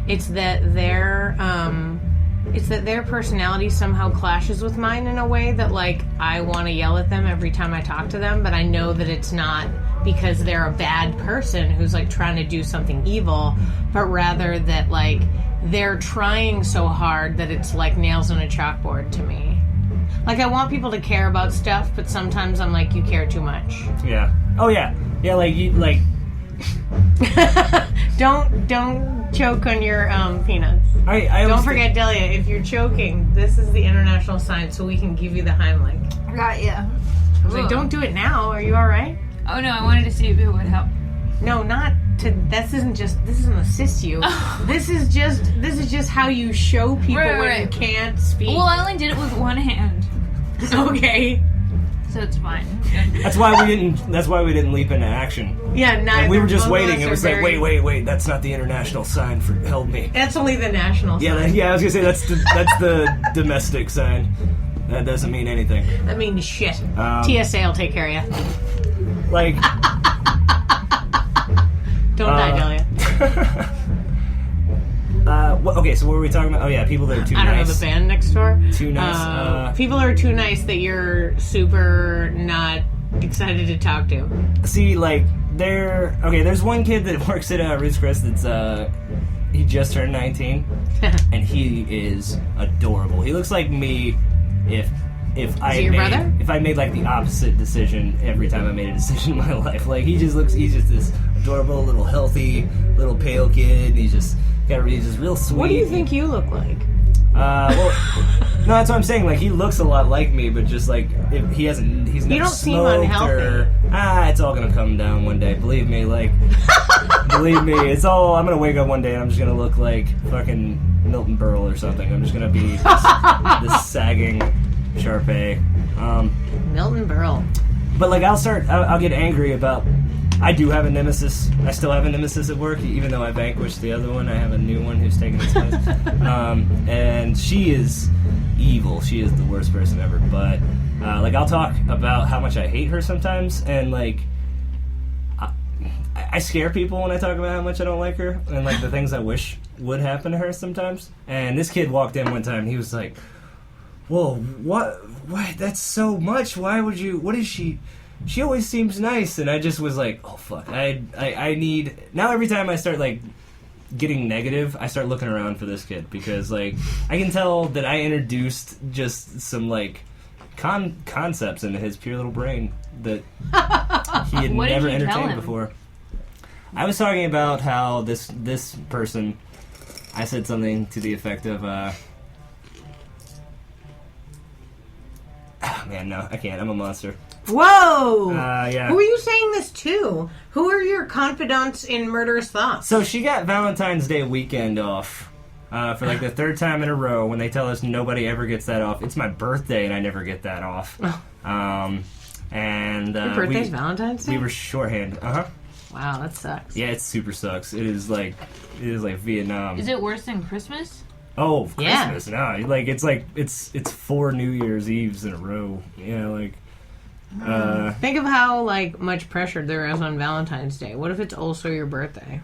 It's that their personality somehow clashes with mine in a way that, like, I want to yell at them every time I talk to them, but I know that it's not because they're a bad person who's, like, trying to do something evil, but rather that, like, they're trying so hard that it's like nails on a chalkboard to me. Like, I want people to care about stuff, but sometimes I'm like, you care too much. Yeah. Oh, yeah. Yeah, like, you, like... Don't choke on your peanuts. Don't forget, Delia, if you're choking, this is the international sign, so we can give you the Heimlich. Right, yeah. I was like, don't do it now. Are you alright? Oh, no, I wanted to see if it would help. No, not to... This isn't assist you. This is just how you show people when you can't speak. Well, I only did it with one hand. Okay. So it's fine. That's why we didn't leap into action. Yeah, and we were just waiting. It was like, wait, that's not the international sign for help me. That's only the national sign. Yeah, I was gonna say that's the domestic sign. That doesn't mean anything. That means shit. TSA will take care of you. Like, don't die, Delia. Okay, so what were we talking about? Oh yeah, people that are too nice. I don't know, the band next door. Too nice. People are too nice that you're super not excited to talk to. See, like, there's one kid that works at Ruth's Chris that's, he just turned 19, and he is adorable. He looks like me if I made like the opposite decision every time I made a decision in my life. Like, he's just this adorable little healthy little pale kid, and he's just real sweet. What do you think you look like? Well, no, that's what I'm saying. Like, he looks a lot like me, but just like he's never you don't smoked seem unhealthy. It's all gonna come down one day. Believe me, believe me, it's all. I'm gonna wake up one day and I'm just gonna look like fucking Milton Berle or something. I'm just gonna be this sagging Sharpay. Milton Berle. But like, I'll get angry about. I do have a nemesis. I still have a nemesis at work, even though I vanquished the other one. I have a new one who's taking its place. And she is evil. She is the worst person ever. But, like, I'll talk about how much I hate her sometimes, and, like, I scare people when I talk about how much I don't like her, and, like, the things I wish would happen to her sometimes. And this kid walked in one time, and he was like, whoa, what? That's so much. Why would you... What is she... She always seems nice, and I just was like, oh, fuck. I need... Now every time I start, like, getting negative, I start looking around for this kid, because, like, I can tell that I introduced just some, like, concepts into his pure little brain that he had never entertained before. I was talking about how this person... I said something to the effect of, oh, man, no, I can't. I'm a monster. Whoa! Yeah. Who are you saying this to? Who are your confidants in murderous thoughts? So she got Valentine's Day weekend off for like the third time in a row when they tell us nobody ever gets that off. It's my birthday and I never get that off. And your birthday's Valentine's Day? We were shorthand. Uh-huh. Wow, that sucks. Yeah, it super sucks. It is like Vietnam. Is it worse than Christmas? Oh, Christmas. Yeah. No, like it's 4 New Year's Eves in a row. Yeah, like think of how like much pressure there is on Valentine's Day. What if it's also your birthday?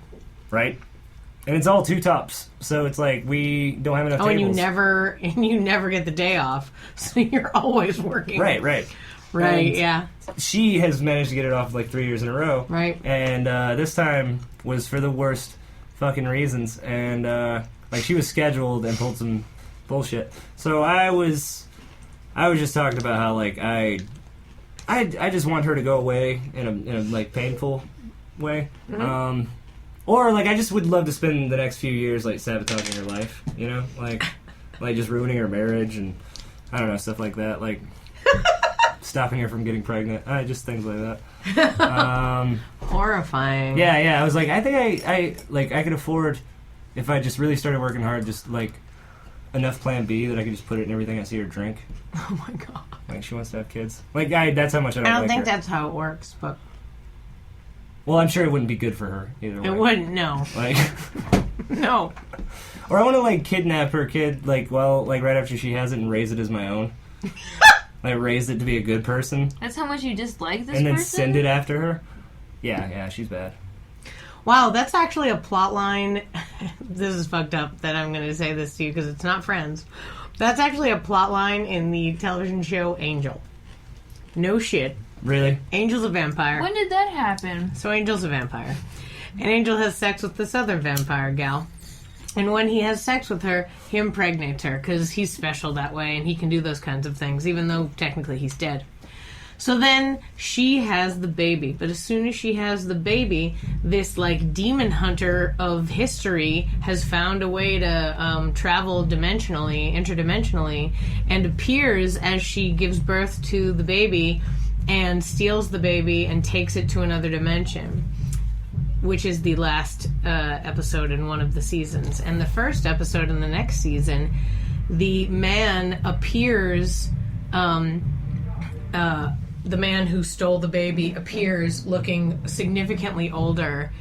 Right. And it's all 2 tops, so it's like we don't have enough tables. and you never get the day off, so you're always working. Right. And yeah. She has managed to get it off like 3 years in a row. Right. And this time was for the worst fucking reasons. And like she was scheduled and pulled some bullshit. So I was just talking about how like I just want her to go away in a like painful way. Mm-hmm. Or like I just would love to spend the next few years like sabotaging her life, you know, like just ruining her marriage and I don't know, stuff like that, like stopping her from getting pregnant, just things like that. Horrifying. Yeah. I was like, I think I could afford if I just really started working hard, just like enough Plan B that I could just put it in everything I see her drink. Oh my god. Like she wants to have kids. Like that's how much I don't think that's how it works, but. Well, I'm sure it wouldn't be good for her either way. It wouldn't, no. Like, no. Or I want to like kidnap her kid, like right after she has it and raise it as my own. Like raise it to be a good person. That's how much you dislike this person? And then send it after her. Yeah, she's bad. Wow, that's actually a plot line This is fucked up that I'm going to say this to you because it's not Friends. That's actually a plot line in the television show Angel. No shit. Really? Angel's a vampire. When did that happen? So Angel's a vampire. And Angel has sex with this other vampire gal. And when he has sex with her, he impregnates her because he's special that way and he can do those kinds of things, even though technically he's dead. So then she has the baby. But as soon as she has the baby, this like demon hunter of history has found a way to travel interdimensionally, and appears as she gives birth to the baby and steals the baby and takes it to another dimension, which is the last episode in one of the seasons. And the first episode in the next season, the man appears... the man who stole the baby appears looking significantly older,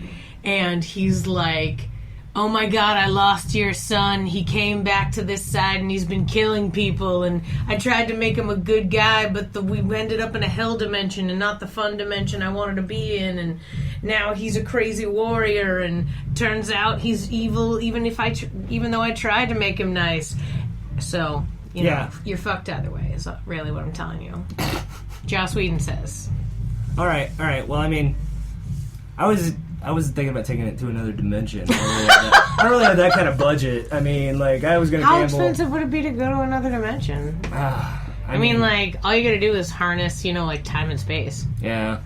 and he's like, oh my god, I lost your son. He came back to this side and he's been killing people, and I tried to make him a good guy, but we ended up in a hell dimension and not the fun dimension I wanted to be in, and now he's a crazy warrior, and turns out he's evil even though I tried to make him nice. So, you know, you're fucked either way is really what I'm telling you. Joss Whedon says. All right. Well, I mean, I was thinking about taking it to another dimension. I don't really have that kind of budget. I mean, like, I was going to gamble. How expensive would it be to go to another dimension? I mean, like, all you got to do is harness, like, time and space. Yeah.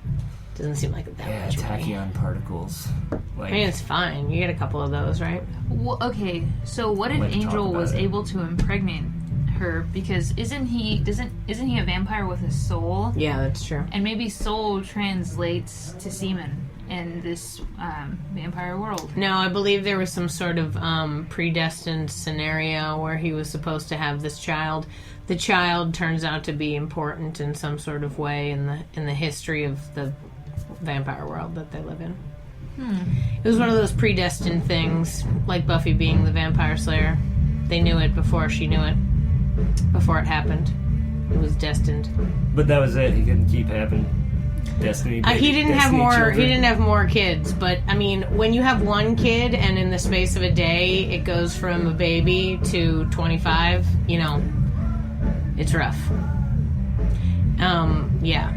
Doesn't seem like that much money. Tachyon particles. Like, I mean, it's fine. You get a couple of those, right? Well, okay, so what if Angel was able to impregnate her? Because isn't he a vampire with a soul? Yeah, that's true. And maybe soul translates to semen in this vampire world. No, I believe there was some sort of predestined scenario where he was supposed to have this child. The child turns out to be important in some sort of way in the history of the vampire world that they live in. It was one of those predestined things, like Buffy being the vampire slayer. They knew it before she knew it. Before it happened. It was destined. But that was it. He couldn't keep having destiny. He didn't have more. Children. He didn't have more kids. But I mean, when you have one kid and in the space of a day it goes from a baby to 25, it's rough. Yeah.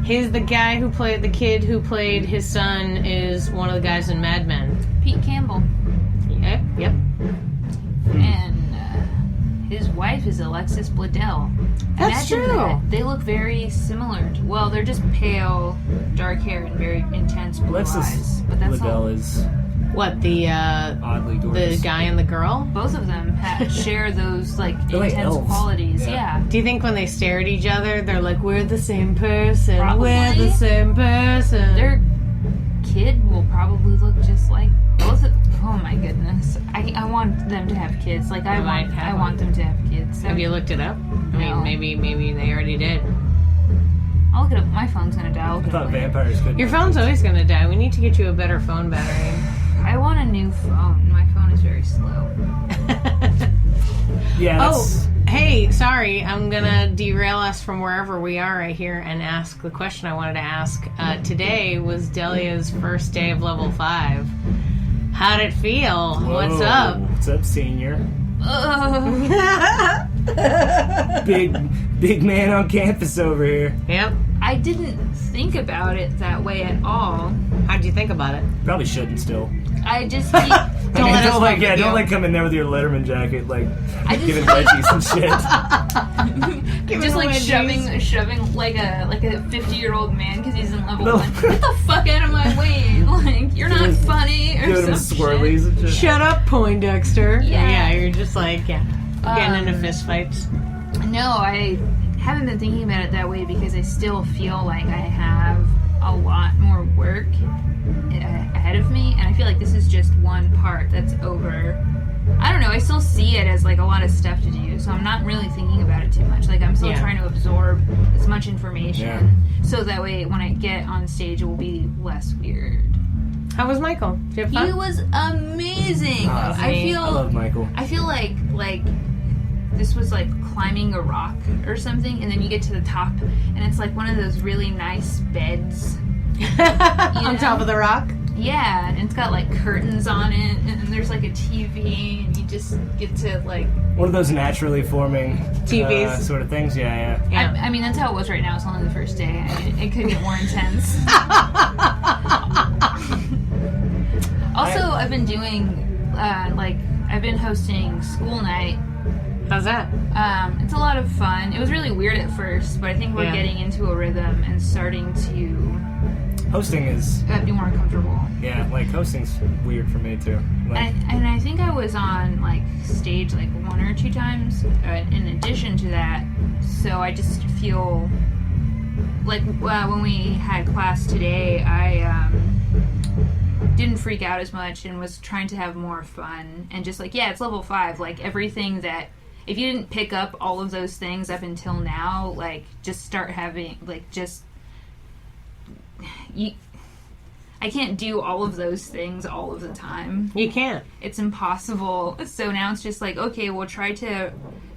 The kid who played his son is one of the guys in Mad Men. Pete Campbell. Yep. And his wife is Alexis Bledel. That's Imagine true. That. They look very similar. Well, they're just pale, dark hair, and very intense blue eyes. But that's Bledel all. is What, the oddly gorgeous. the guy and the girl? Both of them share those intense elves. qualities. Yeah. Do you think when they stare at each other, they're like, we're the same person? Probably. We're the same person. Their kid will probably look just like both of. Oh my goodness! I want them to have kids. Like I want them to have kids. Have you looked it up? No. I mean, maybe they already did. I'll look it up. My phone's gonna die. I thought vampires couldn't. Your phone's always gonna die. We need to get you a better phone battery. I want a new phone. My phone is very slow. Yeah. That's... Hey, sorry. I'm gonna derail us from wherever we are right here and ask the question I wanted to ask. Today was Delia's first day of level 5. How'd it feel? Whoa. What's up? What's up, senior? Big man on campus over here. Yep. I didn't think about it that way at all. How'd you think about it? Probably shouldn't still. I just don't come in there with your Letterman jacket, giving wedgies and shit. just like shoving like a 50-year-old man because he's in level 1. Get the fuck out of my way! Like you're not funny or giving him swirlies and shit. Shut up, Poindexter. Yeah. You're just like getting into fist fights. No, I haven't been thinking about it that way because I still feel like I have a lot more work ahead of me, and I feel like this is just one part that's over. I don't know, I still see it as like a lot of stuff to do, so I'm not really thinking about it too much. Like I'm still trying to absorb as much information so that way when I get on stage it will be less weird. How was Michael? Did you have fun? He was amazing. I love Michael. I feel like this was like climbing a rock or something, and then you get to the top and it's like one of those really nice beds on top of the rock. Yeah, and it's got like curtains on it, and there's like a TV, and you just get to like one of those naturally forming TVs sort of things. Yeah. I mean, that's how it was right now. It's only the first day. It could get more intense. Also, I've been doing I've been hosting school night. How's that? It's a lot of fun. It was really weird at first, but I think we're getting into a rhythm and starting to hosting is be more comfortable. Yeah, like hosting's weird for me too. Like, and I think I was on like stage like 1 or 2 times in addition to that. So I just feel like when we had class today, I didn't freak out as much and was trying to have more fun and just like, yeah, it's level 5. Like everything that, if you didn't pick up all of those things up until now, like just start having like just I can't do all of those things all of the time. You can't. It's impossible. So now it's just like, okay, we'll try to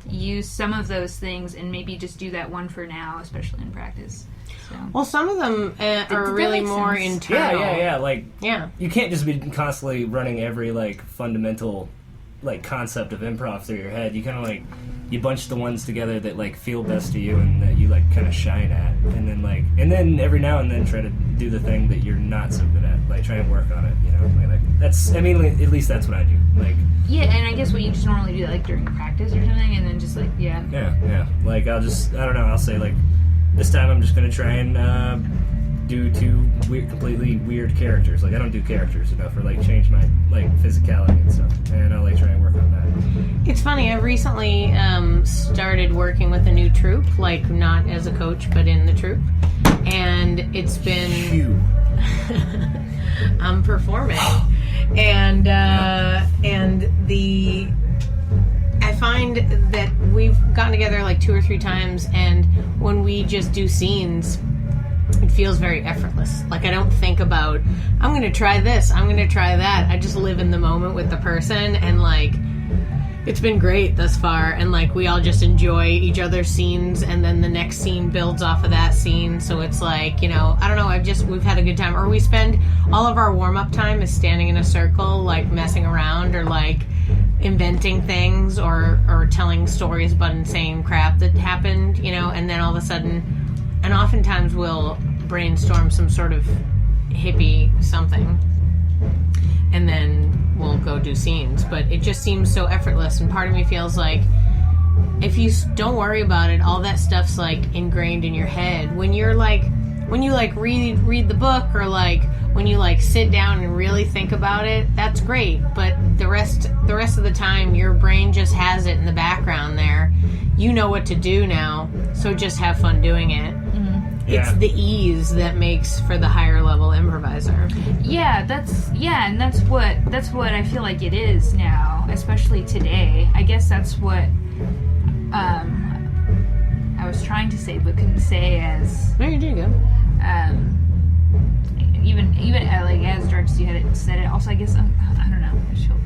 use some of those things and maybe just do that one for now, especially in practice. So. Well, some of them are really more internal. Yeah. Like, you can't just be constantly running every like fundamental like concept of improv through your head. You kind of like you bunch the ones together that like feel best to you and that you like kind of shine at, and then every now and then try to do the thing that you're not so good at, like try and work on it. You know, like that's. I mean, at least that's what I do. Like and I guess what you just normally do like during practice or something, and then just like yeah. Like I don't know. I'll say like this time I'm just gonna try and do 2 completely weird characters. Like I don't do characters enough, or like change my like physicality and stuff, and I'll like try and work on that. It's funny, I've recently started working with a new troupe, like not as a coach but in the troupe, and it's been I'm performing and I find that we've gotten together like 2 or 3 times, and when we just do scenes, it feels very effortless. Like I don't think about, I'm going to try this, I'm going to try that. I just live in the moment with the person, and like it's been great thus far, and like we all just enjoy each other's scenes, and then the next scene builds off of that scene. So it's like, you know, I don't know, we've had a good time. Or we spend all of our warm-up time is standing in a circle, like messing around or like inventing things or telling stories about insane crap that happened, you know, and then all of a sudden, and oftentimes we'll brainstorm some sort of hippie something, and then we'll go do scenes. But it just seems so effortless, and part of me feels like if you don't worry about it, all that stuff's like ingrained in your head. When you like read the book, or like when you like sit down and really think about it, that's great. But the rest of the time, your brain just has it in the background there. You know what to do now, so just have fun doing it. It's the ease that makes for the higher level improviser. And that's what I feel like it is now, especially today. I guess that's what I was trying to say but couldn't say as. No, you're doing good. Even like as dark as you had said it. Also, I guess I don't know. I just feel.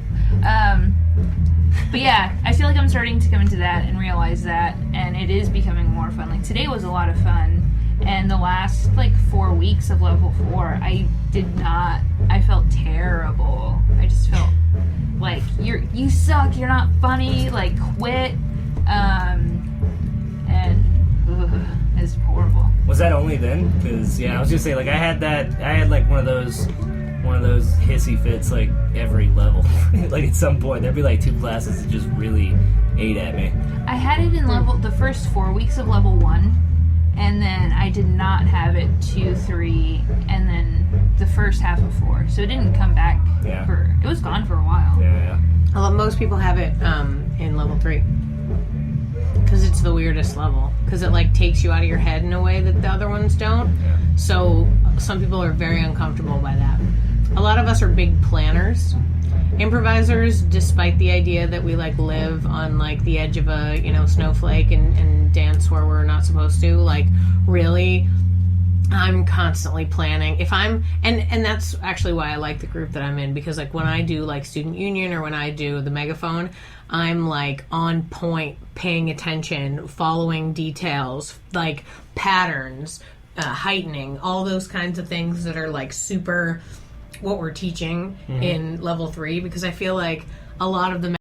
But yeah, I feel like I'm starting to come into that and realize that, and it is becoming more fun. Like today was a lot of fun. And the last, like, 4 weeks of level 4, I felt terrible. I just felt like, you suck, you're not funny, like, quit. It's horrible. Was that only then? Because, I was gonna say, like, I had like, one of those hissy fits, like, every level. Like, at some point, there'd be, like, 2 classes that just really ate at me. I had it in the first 4 weeks of level 1. And then I did not have it 2, 3, and then the first half of 4. So it didn't come back it was gone for a while. Yeah. Well, most people have it in level 3. Because it's the weirdest level. Because it like takes you out of your head in a way that the other ones don't. Yeah. So some people are very uncomfortable by that. A lot of us are big planners. Improvisers, despite the idea that we like live on like the edge of a snowflake and dance where we're not supposed to, like really I'm constantly planning. If I'm and that's actually why I like the group that I'm in, because like when I do like student union or when I do the megaphone, I'm like on point, paying attention, following details, like patterns, heightening, all those kinds of things that are like super what we're teaching in level 3, because I feel like a lot of the